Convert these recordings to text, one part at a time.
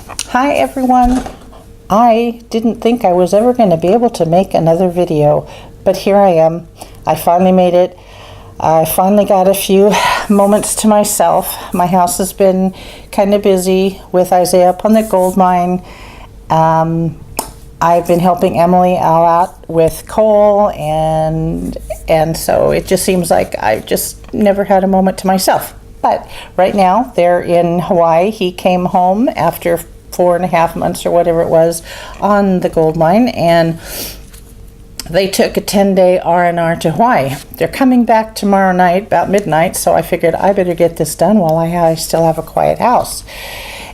Hi everyone. I didn't think I was ever going to be able to make another video, but here I am. I finally made it. I finally got a few moments to myself. My house has been kind of busy with Isaiah up on the gold mine. I've been helping Emily out with coal, and so it just seems like I've just never had a moment to myself. But right now they're in Hawaii. He came home after 4.5 months or whatever it was on the gold mine, and they took a 10-day R&R to Hawaii. They're coming back tomorrow night about midnight, so I figured I better get this done while I still have a quiet house.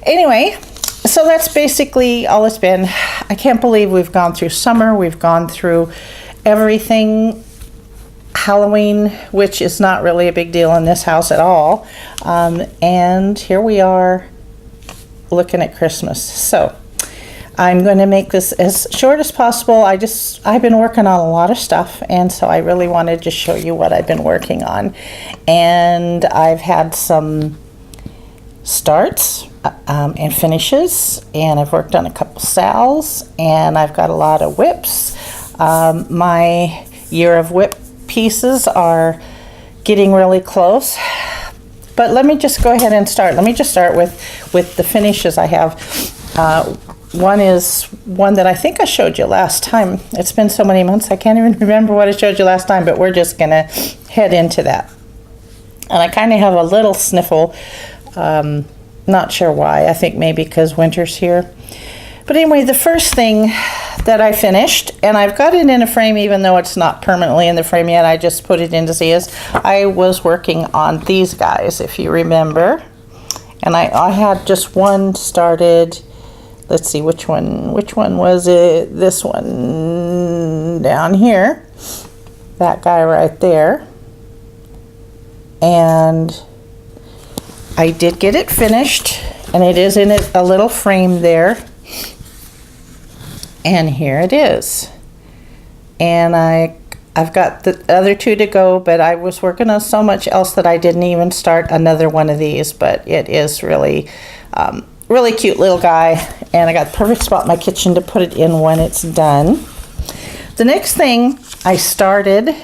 Anyway, so that's basically all it's been. I can't believe we've gone through summer, we've gone through everything. Halloween, which is not really a big deal in this house at all, and here we are looking at Christmas. So I'm going to make this as short as possible. I've been working on a lot of stuff, and so I really wanted to show you what I've been working on. And I've had some starts and finishes, and I've worked on a couple sals, and I've got a lot of whips. My year of whip pieces are getting really close. But let me just go ahead and start. Let me just start with the finishes I have. One is one that I think I showed you last time. It's been so many months I can't even remember what I showed you last time, but we're just gonna head into that. And I kind of have a little sniffle, not sure why. I think maybe because winter's here. But anyway, the first thing that I finished, and I've got it in a frame even though it's not permanently in the frame yet, I just put it in to see, is I was working on these guys, if you remember. And I had just one started. Let's see, which one was it? This one down here. That guy right there. And I did get it finished, and it is in a little frame there. And here it is. And I've got the other two to go, but I was working on so much else that I didn't even start another one of these. But it is really, really cute little guy. And I got the perfect spot in my kitchen to put it in when it's done. The next thing I started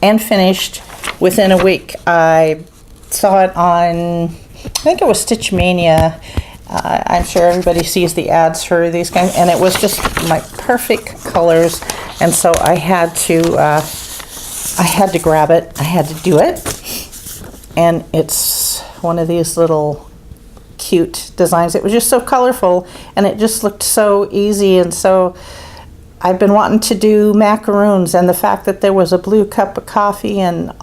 and finished within a week. I saw it on, I think it was Stitch Mania. I'm sure everybody sees the ads for these kinds, and it was just my perfect colors, and so I had to grab it. I had to do it, and it's one of these little cute designs. It was just so colorful, and it just looked so easy, and so I've been wanting to do macaroons, and the fact that there was a blue cup of coffee and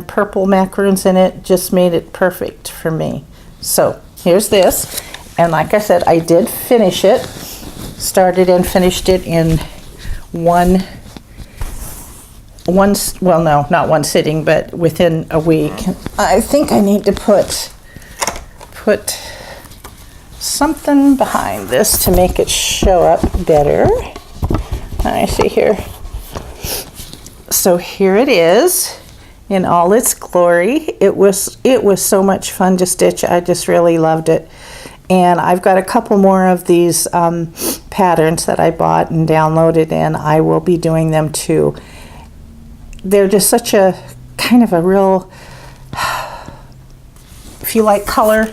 purple macaroons in it just made it perfect for me. So here's this. And like I said, I did finish it, started and finished it in well, no, not one sitting, but within a week. I think I need to put something behind this to make it show up better. I see here. So here it is in all its glory. It was so much fun to stitch. I just really loved it. And I've got a couple more of these patterns that I bought and downloaded, and I will be doing them too. They're just such a kind of a real, if you like color,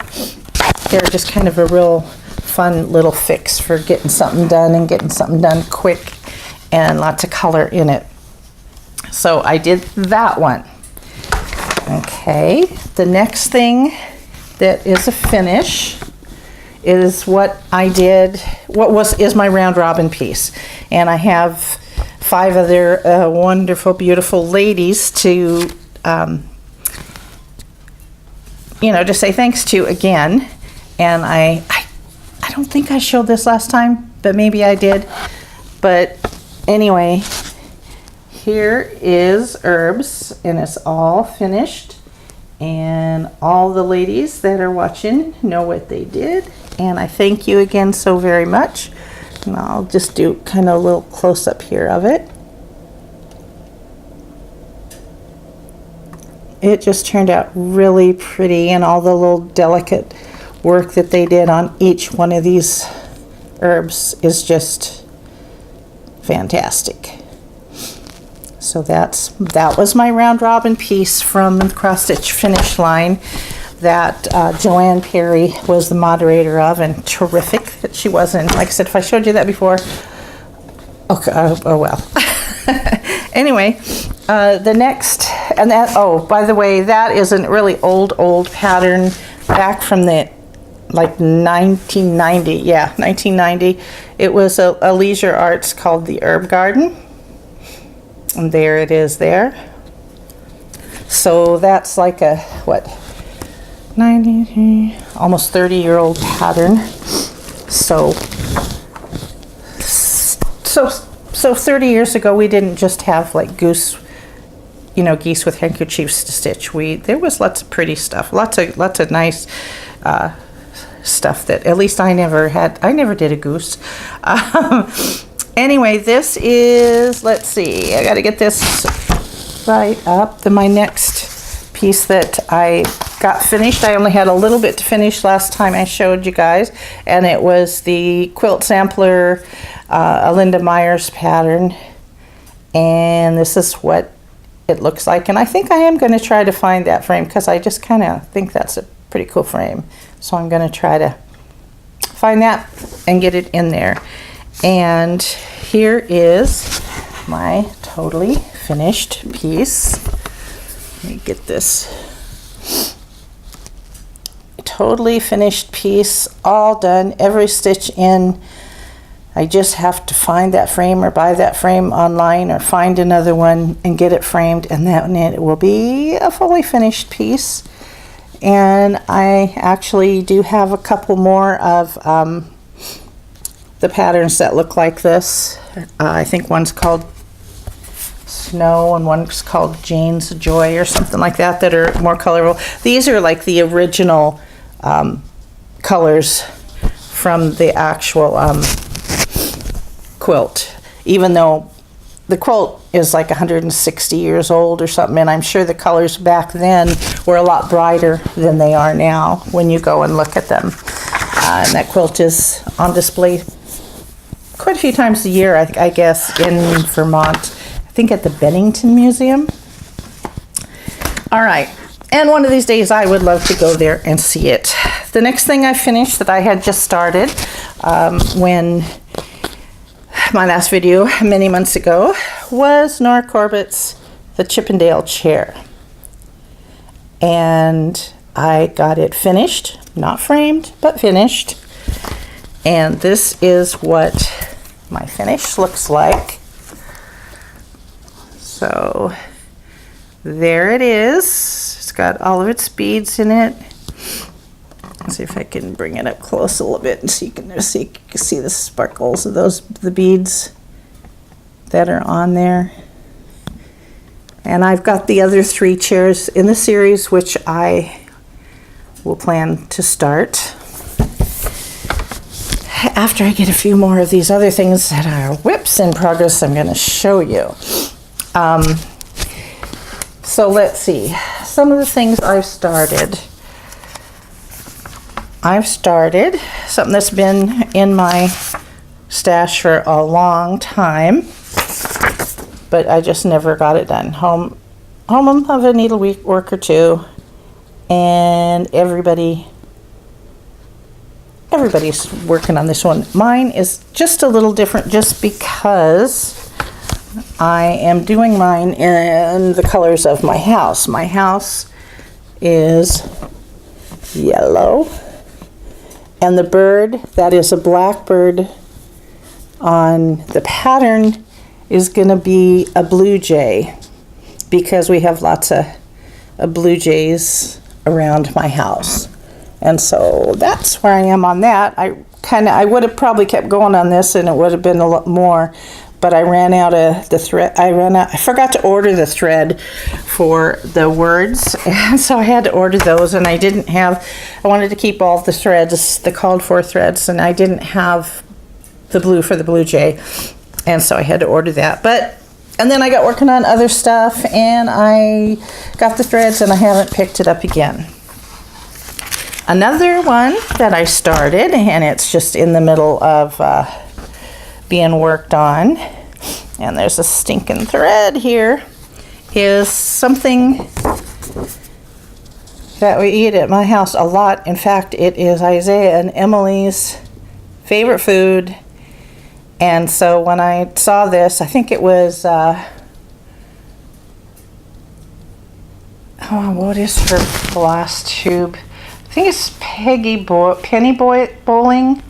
they're just kind of a real fun little fix for getting something done and getting something done quick, and lots of color in it. So I did that one. Okay, the next thing that is a finish is what I did, is my round robin piece. And I have 5 other wonderful, beautiful ladies to, to say thanks to again. And I don't think I showed this last time, but maybe I did. But anyway, here is Herbs, and it's all finished. And all the ladies that are watching know what they did. And I thank you again so very much. And I'll just do kind of a little close-up here of it. It just turned out really pretty, and all the little delicate work that they did on each one of these herbs is just fantastic. So that was my round robin piece from the CrossStitch finish line that Joanne Perry was the moderator of, and terrific that she was. And like I said, if I showed you that before, okay, oh well. Anyway, the next, and that, oh, by the way, that is a really old pattern back from the like 1990. Yeah, 1990. It was a Leisure Arts called the Herb Garden. And there it is there. So that's like a, what, 90, almost 30-year-old pattern. So 30 years ago, we didn't just have like geese with handkerchiefs to stitch. There was lots of pretty stuff, lots of nice stuff that at least I never did a goose. Anyway, this is, let's see, I got to get this right up. My next piece that I got finished, I only had a little bit to finish last time I showed you guys, and it was the Quilt Sampler Linda Myers pattern, and this is what it looks like. And I think I am going to try to find that frame because I just kind of think that's a pretty cool frame. So I'm going to try to find that and get it in there. And here is my totally finished piece. Let me get this. Totally finished piece, all done, every stitch in. I just have to find that frame or buy that frame online or find another one and get it framed, and then it will be a fully finished piece. And I actually do have a couple more of the patterns that look like this. I think one's called Snow and one's called Jane's Joy or something like that, that are more colorful. These are like the original colors from the actual quilt, even though the quilt is like 160 years old or something, and I'm sure the colors back then were a lot brighter than they are now when you go and look at them. And that quilt is on display quite a few times a year, I guess, in Vermont. I think at the Bennington Museum. All right, and one of these days I would love to go there and see it. The next thing I finished that I had just started when my last video many months ago was Nora Corbett's The Chippendale Chair. And I got it finished, not framed, but finished. And this is what my finish looks like. So there it is. It's got all of its beads in it. Let's see if I can bring it up close a little bit and so you can see the sparkles of the beads that are on there. And I've got the other 3 chairs in the series, which I will plan to start after I get a few more of these other things that are whips in progress. I'm going to show you. So let's see. Some of the things I've started something that's been in my stash for a long time, but I just never got it done. Home of a needlework or two, and everybody's working on this one. Mine is just a little different just because I am doing mine in the colors of my house. My house is yellow, and the bird that is a blackbird on the pattern is going to be a blue jay, because we have lots of blue jays around my house. And so that's where I am on that. I would have probably kept going on this and it would have been a lot more, but I ran out of the thread. I forgot to order the thread for the words, and so I had to order those, and I wanted to keep all the threads, the called for threads, and I didn't have the blue for the blue jay, and so I had to order that. And then I got working on other stuff, and I got the threads, and I haven't picked it up again. Another one that I started, and it's just in the middle of being worked on, and there's a stinking thread here, is something that we eat at my house a lot. In fact, it is Isaiah and Emily's favorite food. And so when I saw this, I think it was, what is her Flosstube? I think it's Penny Bowling,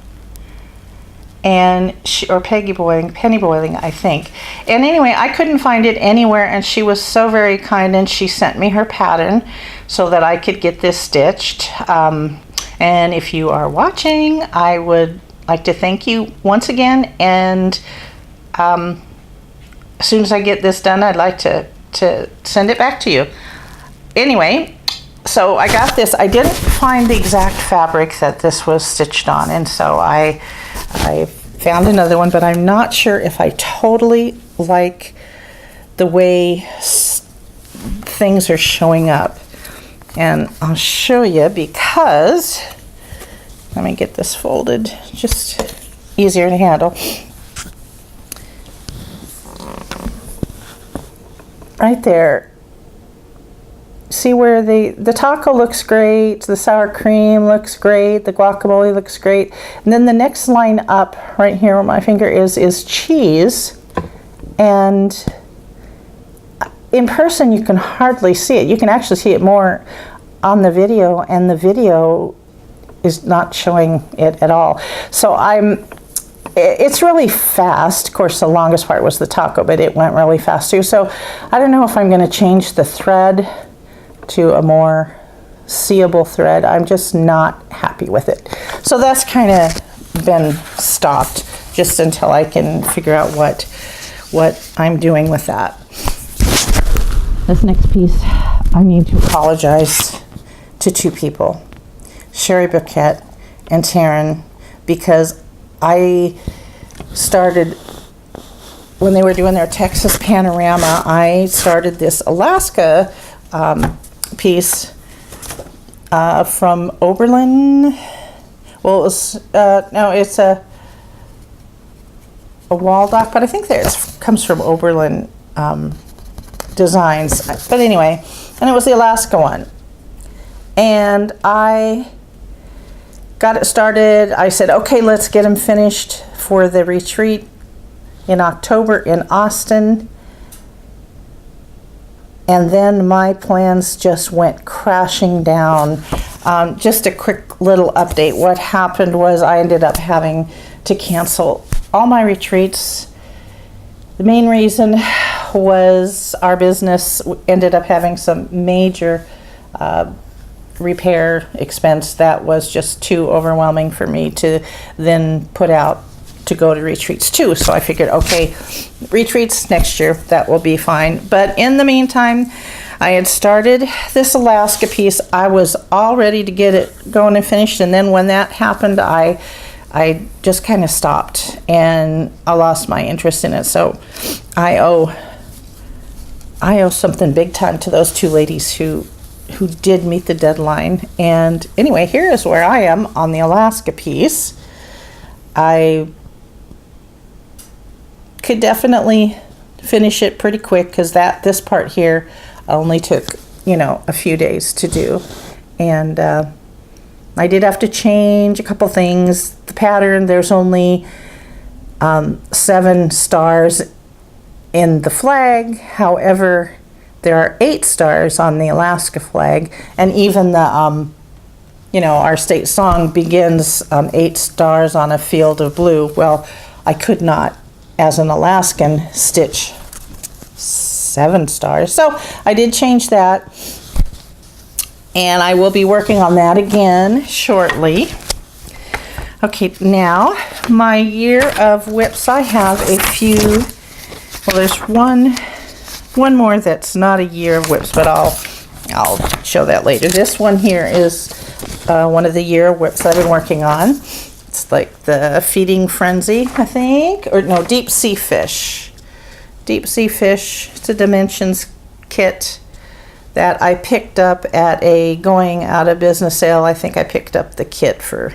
and Penny Boiling, I think. And anyway, I couldn't find it anywhere, and she was so very kind, and she sent me her pattern so that I could get this stitched. And if you are watching, I would like to thank you once again, and as soon as I get this done, I'd like to send it back to you. Anyway, so I got this. I didn't find the exact fabric that this was stitched on, and so I found another one, but I'm not sure if I totally like the way things are showing up. And I'll show you, because let me get this folded, just easier to handle. Right there. See where the taco looks great, the sour cream looks great, the guacamole looks great, and then the next line up right here where my finger is cheese, and in person you can hardly see it. You can actually see it more on the video, and the video is not showing it at all. So it's really fast. Of course, the longest part was the taco, but it went really fast too. So I don't know if I'm going to change the thread to a more seeable thread. I'm just not happy with it. So that's kind of been stopped just until I can figure out what I'm doing with that. This next piece, I need to apologize to two people, Sherry Bouquet and Taryn, because I started, when they were doing their Texas panorama, I started this Alaska piece from Oberlin. Well, it was, no, it's a Waldock, but I think it comes from Oberlin Designs. But anyway, and it was the Alaska one. And I got it started. I said, okay, let's get them finished for the retreat in October in Austin. And then my plans just went crashing down. Just a quick little update. What happened was I ended up having to cancel all my retreats. The main reason was our business ended up having some major repair expense that was just too overwhelming for me to then put out to go to retreats too. So I figured, okay, retreats next year, that will be fine. But in the meantime, I had started this Alaska piece. I was all ready to get it going and finished, and then when that happened, I just kind of stopped and I lost my interest in it. So I owe something big time to those two ladies who did meet the deadline. And anyway, here is where I am on the Alaska piece. I could definitely finish it pretty quick, because this part here only took, a few days to do. And I did have to change a couple things. The pattern, there's only 7 stars in the flag. However, there are 8 stars on the Alaska flag, and even the our state song begins 8 stars on a field of blue. Well, I could not, as an Alaskan, stitch 7 stars. So I did change that, and I will be working on that again shortly. Okay, now my year of whips, I have a few. Well, there's one more that's not a year of whips, but I'll show that later. This one here is one of the year of whips I've been working on. It's like the Feeding Frenzy, I think, or no, Deep Sea Fish. Deep Sea Fish. It's a dimensions kit that I picked up at a going out of business sale. I think I picked up the kit for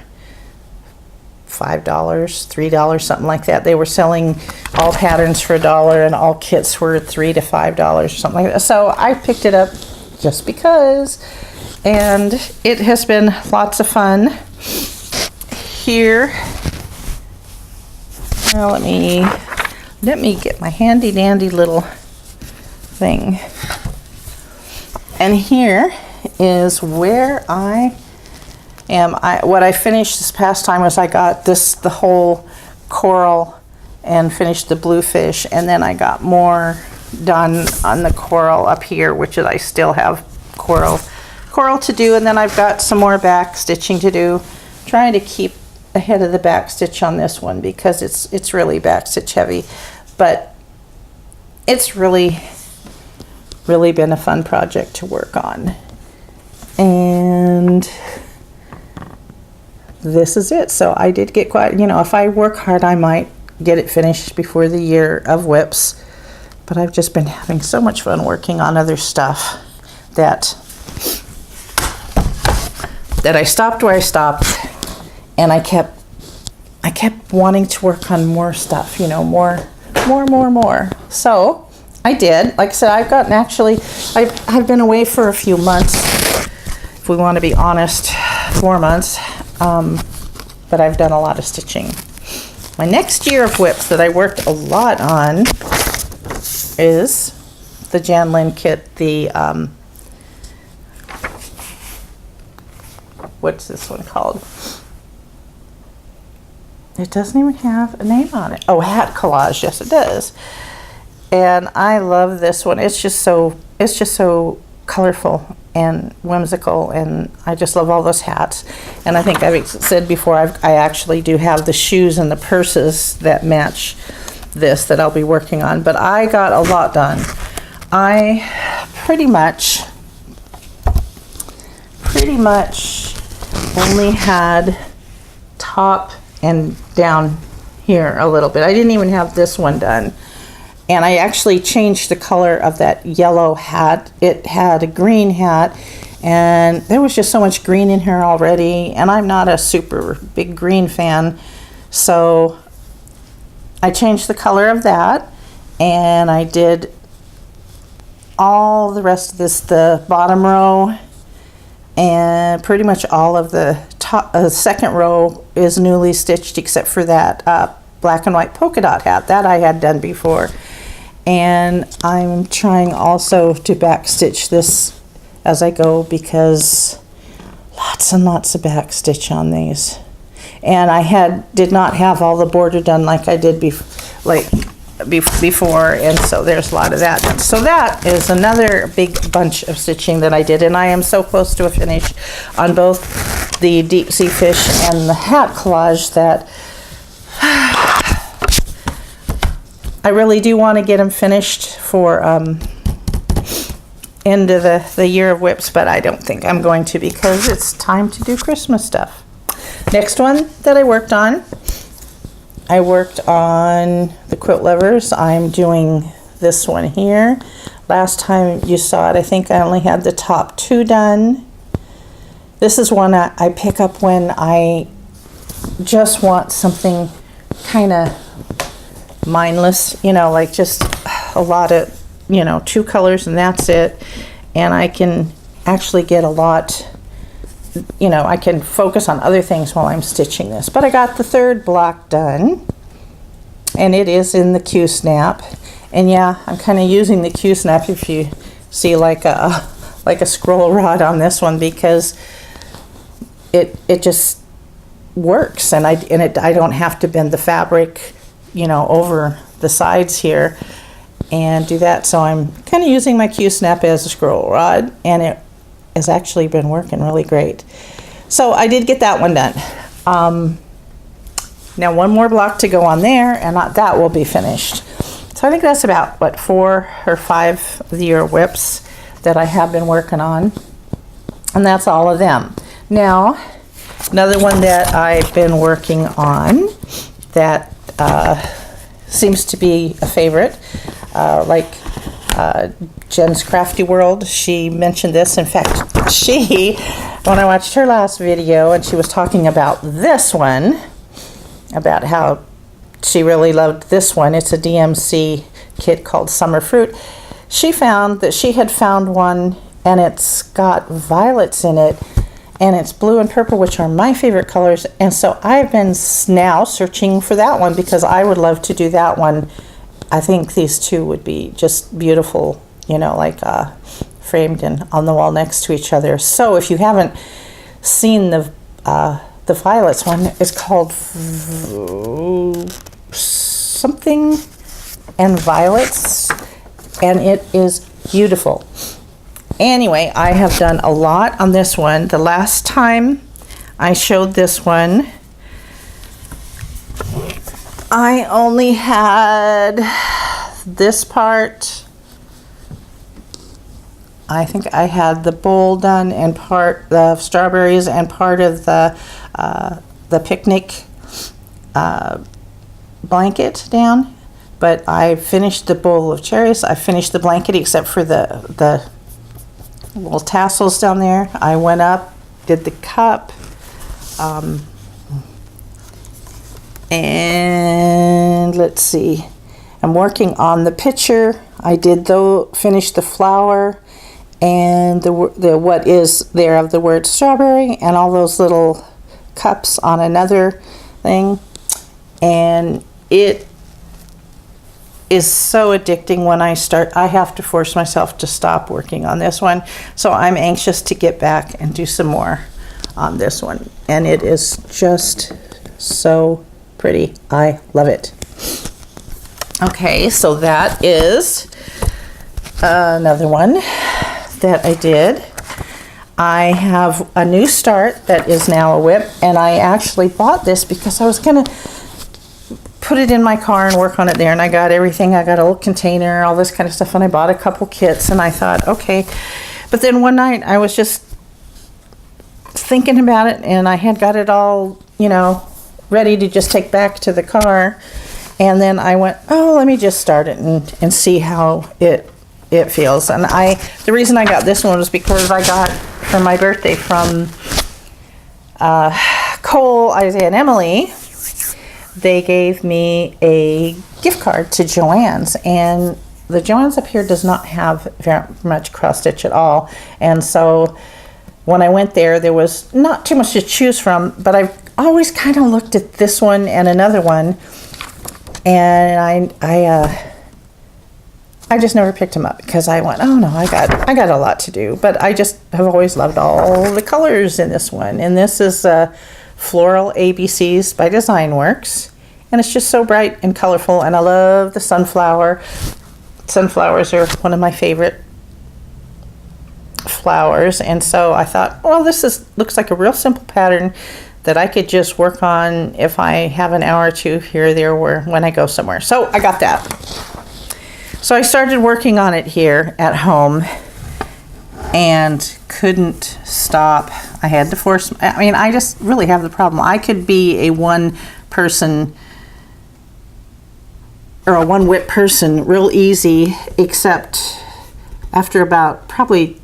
$5, $3, something like that. They were selling all patterns for $1 and all kits were $3 to $5 or something like that. So I picked it up just because, and it has been lots of fun. Here, now let me get my handy dandy little thing. And here is where I am. What I finished this past time was I got the whole coral and finished the bluefish, and then I got more done on the coral up here, which is I still have coral to do, and then I've got some more back stitching to do. Trying to keep ahead of the back stitch on this one because it's really back stitch heavy, but it's really been a fun project to work on. And this is it. So I did get quite, if I work hard, I might get it finished before the year of whips, but I've just been having so much fun working on other stuff that I stopped where I stopped, and I kept wanting to work on more stuff, more. So I did. Like I said, I've been away for a few months, if we want to be honest, 4 months, but I've done a lot of stitching. My next year of whips that I worked a lot on is the Jan Lynn kit, the what's this one called? It doesn't even have a name on it. Oh, hat collage. Yes, it does. And I love this one. It's just so colorful and whimsical, and I just love all those hats. And I think I've said before, I actually do have the shoes and the purses that match this that I'll be working on. But I got a lot done. I pretty much only had top and down here a little bit. I didn't even have this one done. And I actually changed the color of that yellow hat. It had a green hat, and there was just so much green in here already, and I'm not a super big green fan. So I changed the color of that, and I did all the rest of this, the bottom row, and pretty much all of the top, second row is newly stitched except for that black and white polka dot hat that I had done before. And I'm trying also to back stitch this as I go because lots and lots of back stitch on these. And I did not have all the border done like I did before, and so there's a lot of that done. So that is another big bunch of stitching that I did, and I am so close to a finish on both the deep sea fish and the hat collage that I really do want to get them finished for end of the year of whips, but I don't think I'm going to because it's time to do Christmas stuff. Next one that I worked on the quilt levers. I'm doing this one here. Last time you saw it, I think I only had the top 2 done. This is one I pick up when I just want something kind of mindless, like just a lot of, 2 colors and that's it. And I can actually get a lot, I can focus on other things while I'm stitching this. But I got the 3rd block done, and it is in the Q-snap. And yeah, I'm kind of using the Q-snap, if you see, like a scroll rod on this one, because it just works, and I don't have to bend the fabric, over the sides here and do that. So I'm kind of using my Q-snap as a scroll rod, and it has actually been working really great. So I did get that one done. Now 1 more block to go on there, and that will be finished. So I think that's about, 4 or 5 of the year whips that I have been working on, and that's all of them. Now, another one that I've been working on that seems to be a favorite, like Jen's Crafty World. She mentioned this. In fact, when I watched her last video and she was talking about this one, about how she really loved this one. It's a DMC kit called Summer Fruit. She found that she had found one and it's got violets in it and it's blue and purple, which are my favorite colors. And so I've been now searching for that one because I would love to do that one. I think these two would be just beautiful, you know, like framed and on the wall next to each other. So if you haven't seen the violets one, it's called something and violets, and it is beautiful. Anyway, I have done a lot on this one. The last time I showed this one, I only had this part. I think I had the bowl done and part of strawberries and part of the picnic blanket down. But I finished the bowl of cherries. I finished the blanket except for the little tassels down there. I went up, did the cup, and let's see. I'm working on the picture. I did finish the flower and the what is there of the word strawberry and all those little cups on another thing. And it is so addicting when I start. I have to force myself to stop working on this one. So I'm anxious to get back and do some more on this one. And it is just so pretty. I love it. Okay, so that is another one that I did. I have a new start that is now a whip, and I actually bought this because I was gonna put it in my car and work on it there, and I got everything. I got a little container, all this kind of stuff, and I bought a couple kits, and I thought, okay. But then one night I was just thinking about it, and I had got it all, you know, ready to just take back to the car. And then I went, oh, let me just start it and see how it feels. And the reason I got this one was because I got for my birthday from Cole, Isaiah, and Emily. They gave me a gift card to Joann's, and the Joann's up here does not have very much cross stitch at all. And so when I went there was not too much to choose from, but I've always kind of looked at this one and another one, and I just never picked them up because I went, oh no, I got a lot to do. But I just have always loved all the colors in this one. And this is Floral ABCs by Designworks, and it's just so bright and colorful, and I love the sunflower. Sunflowers are one of my favorite flowers, and so I thought, well, looks like a real simple pattern that I could just work on if I have an hour or two here or there when I go somewhere. So I got that. So I started working on it here at home and couldn't stop. I had to force, I just really have the problem. I could be a one person or a one whip person real easy, except after about probably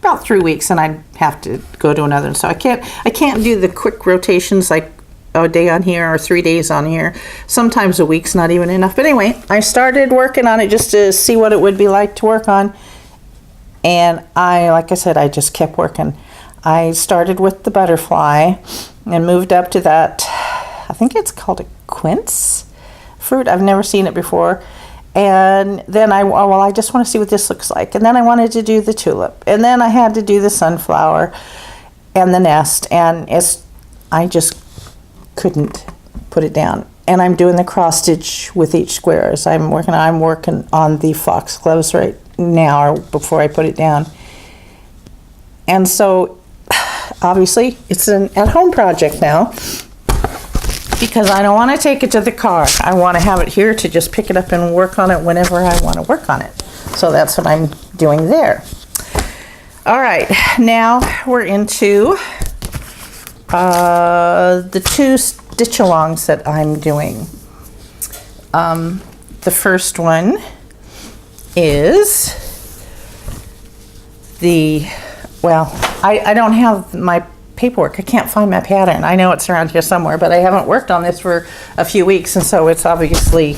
about 3 weeks, and I'd have to go to another. So I can't do the quick rotations like a day on here or 3 days on here. Sometimes a week's not even enough. But anyway, I started working on it just to see what it would be like to work on. And like I said, I just kept working. I started with the butterfly and moved up to that, I think it's called a quince fruit. I've never seen it before. And then I just want to see what this looks like. And then I wanted to do the tulip. And then I had to do the sunflower and the nest. And I just couldn't put it down. And I'm doing the cross stitch with each square as I'm working on the foxgloves right now, or before I put it down. And so obviously it's an at-home project now, because I don't want to take it to the car. I want to have it here to just pick it up and work on it whenever I want to work on it. So that's what I'm doing there. All right, now we're into the two stitch-alongs that I'm doing. The first one is the, well, I don't have my paperwork. I can't find my pattern. I know it's around here somewhere, but I haven't worked on this for a few weeks, and so it's obviously,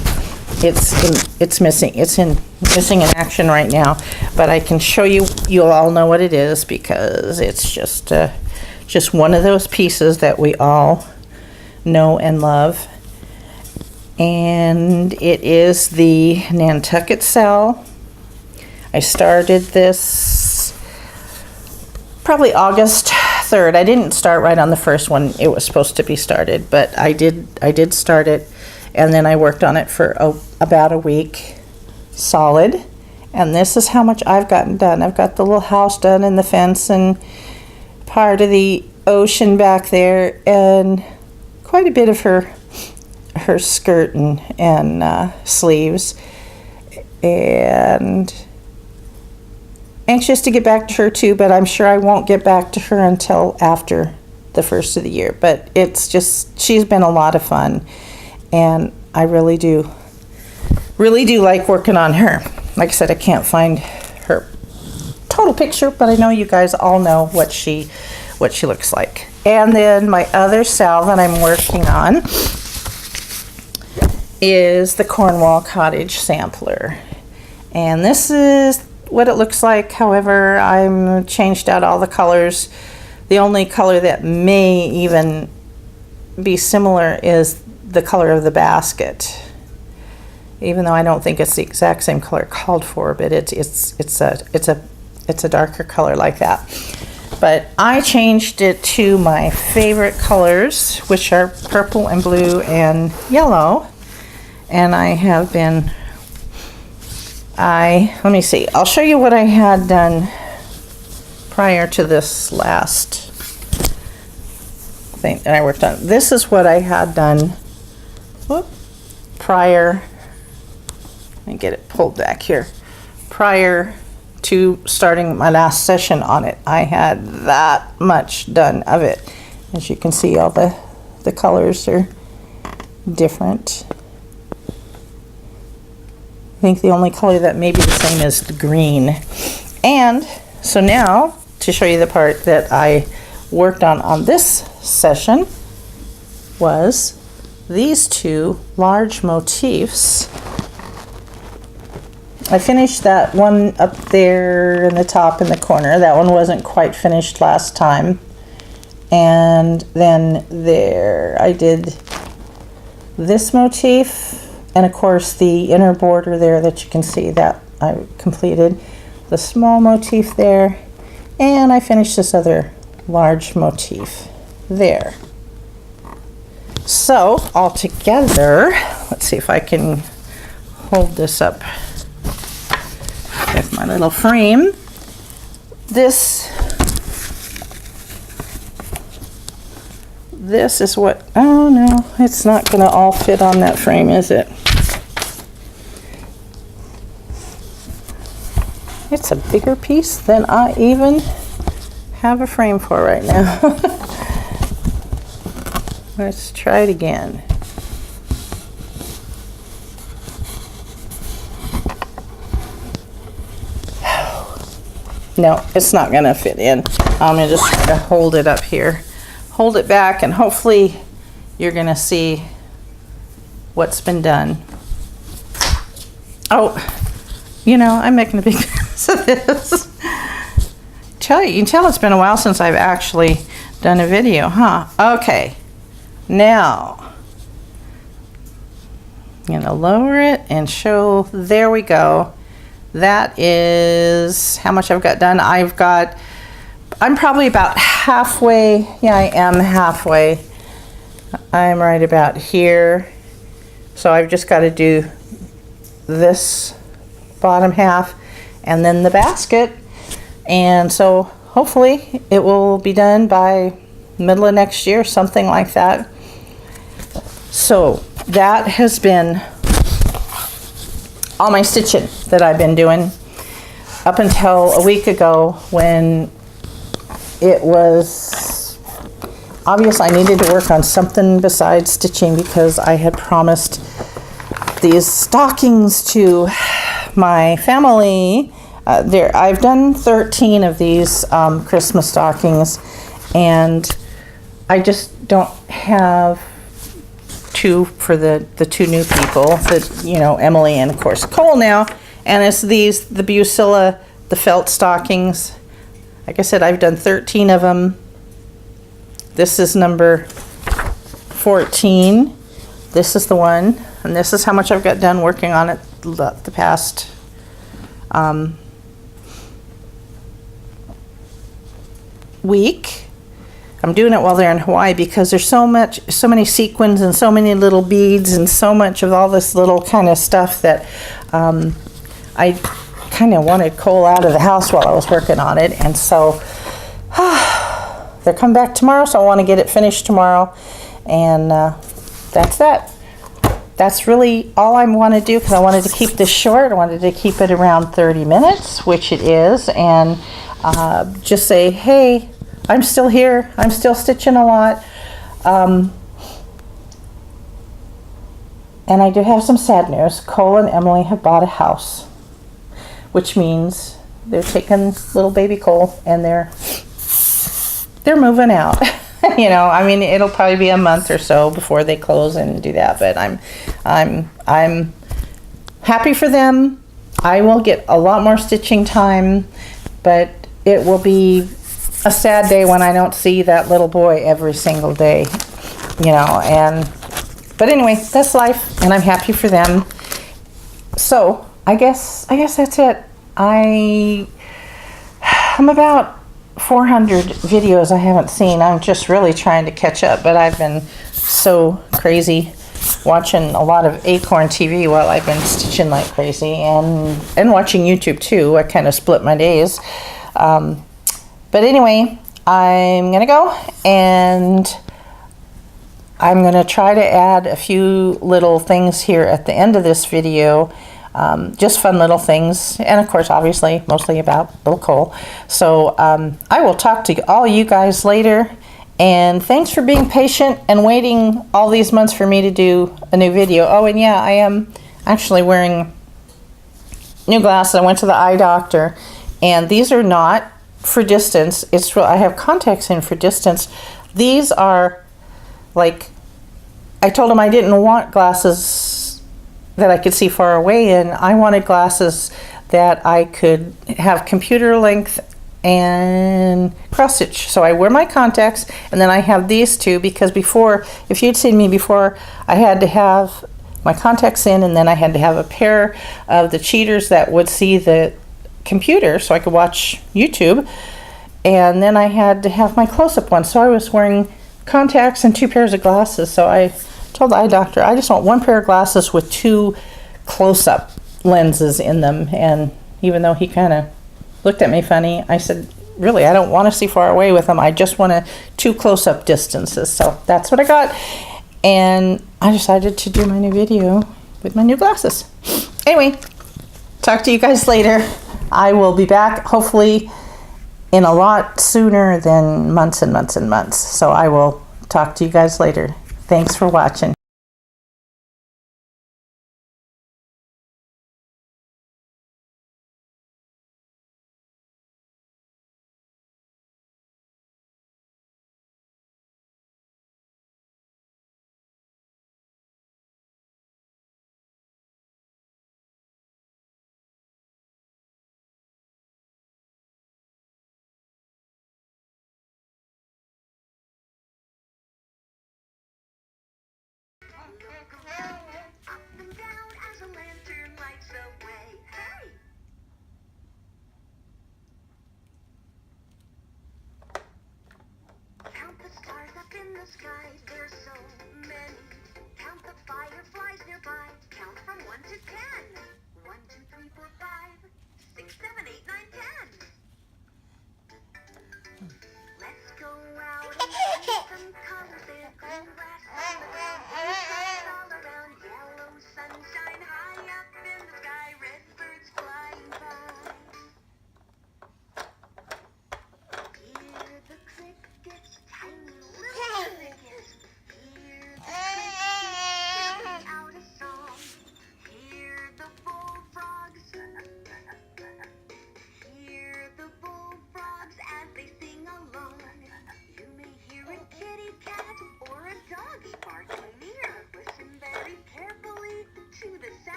it's missing. It's missing in action right now, but I can show you. You'll all know what it is because it's just one of those pieces that we all know and love. And it is the Nantucket Cell. I started this probably August 3rd. I didn't start right on the first one. It was supposed to be started, but I did start it, and then I worked on it for about a week solid. And this is how much I've gotten done. I've got the little house done and the fence and part of the ocean back there, and quite a bit of her skirt and sleeves, and anxious to get back to her too, but I'm sure I won't get back to her until after the first of the year. But it's just, she's been a lot of fun, and I really do like working on her. Like I said, I can't find her total picture, but I know you guys all know what she looks like. And then my other salve that I'm working on is the Cornwall Cottage Sampler. And this is what it looks like. However, I'm changed out all the colors. The only color that may even be similar is the color of the basket. Even though I don't think it's the exact same color called for, but it's a darker color like that. But I changed it to my favorite colors, which are purple and blue and yellow. And I have been, let me see, I'll show you what I had done prior to this last thing that I worked on. This is what I had done prior, let me get it pulled back here, prior to starting my last session on it. I had that much done of it. As you can see, all the colors are different. I think the only color that may be the same is the green. And so now, to show you the part that I worked on this session, was these two large motifs. I finished that one up there in the top in the corner. That one wasn't quite finished last time. And then there I did this motif, and of course the inner border there that you can see that I completed. The small motif there, and I finished this other large motif there. So all together, let's see if I can hold this up with my little frame. This is what, oh no, it's not gonna all fit on that frame, is it? It's a bigger piece than I even have a frame for right now. Let's try it again. No, it's not gonna fit in. I'm gonna just try to hold it up here. Hold it back, and hopefully you're gonna see what's been done. Oh, you know, I'm making a big mess of this. You can tell it's been a while since I've actually done a video, huh? Okay, now I'm gonna lower it and show, there we go. That is how much I've got done. I'm probably about halfway. Yeah, I am halfway. I'm right about here. So I've just got to do this bottom half and then the basket. And so hopefully it will be done by middle of next year, something like that. So that has been all my stitching that I've been doing up until a week ago, when it was obvious I needed to work on something besides stitching, because I had promised these stockings to my family, I've done 13 of these Christmas stockings, and I just don't have 2 for the 2 new people, that, you know, Emily and of course Cole now. And it's these, the Bucilla, the felt stockings. Like I said, I've done 13 of them. This is number 14. This is the one, and this is how much I've got done working on it the past week. I'm doing it while they're in Hawaii because there's so many sequins and so many little beads and so much of all this little kind of stuff that I kind of wanted Cole out of the house while I was working on it. And so they're coming back tomorrow, so I want to get it finished tomorrow. And that's that. That's really all I want to do, because I wanted to keep this short. I wanted to keep it around 30 minutes, which it is, and just say, hey, I'm still here. I'm still stitching a lot. And I do have some sad news. Cole and Emily have bought a house, which means they're taking little baby Cole and they're moving out. You know, I mean, it'll probably be a month or so before they close and do that, but I'm happy for them. I will get a lot more stitching time, but it will be a sad day when I don't see that little boy every single day, you know. But anyway, that's life, and I'm happy for them. So I guess that's it. I'm about 400 videos I haven't seen. I'm just really trying to catch up, but I've been so crazy watching a lot of Acorn TV while I've been stitching like crazy, and watching YouTube too. I kind of split my days. But anyway, I'm gonna go, and I'm gonna try to add a few little things here at the end of this video. Just fun little things, and of course obviously mostly about little Cole. So I will talk to all you guys later, and thanks for being patient and waiting all these months for me to do a new video. Oh, and yeah, I am actually wearing new glasses. I went to the eye doctor, and these are not for distance. It's real. I have contacts in for distance. These are like, I told him I didn't want glasses that I could see far away in. I wanted glasses that I could have computer length and cross stitch. So I wear my contacts, and then I have these two, because before, if you'd seen me before, I had to have my contacts in, and then I had to have a pair of the cheaters that would see the computer so I could watch YouTube, and then I had to have my close-up one. So I was wearing contacts and 2 pairs of glasses. So I told the eye doctor, I just want 1 pair of glasses with 2 close-up lenses in them. And even though he kind of looked at me funny, I said, really, I don't want to see far away with them. I just want 2 close-up distances. So that's what I got, and I decided to do my new video with my new glasses. Anyway, talk to you guys later. I will be back hopefully in a lot sooner than months and months and months. So I will talk to you guys later. Thanks for watching.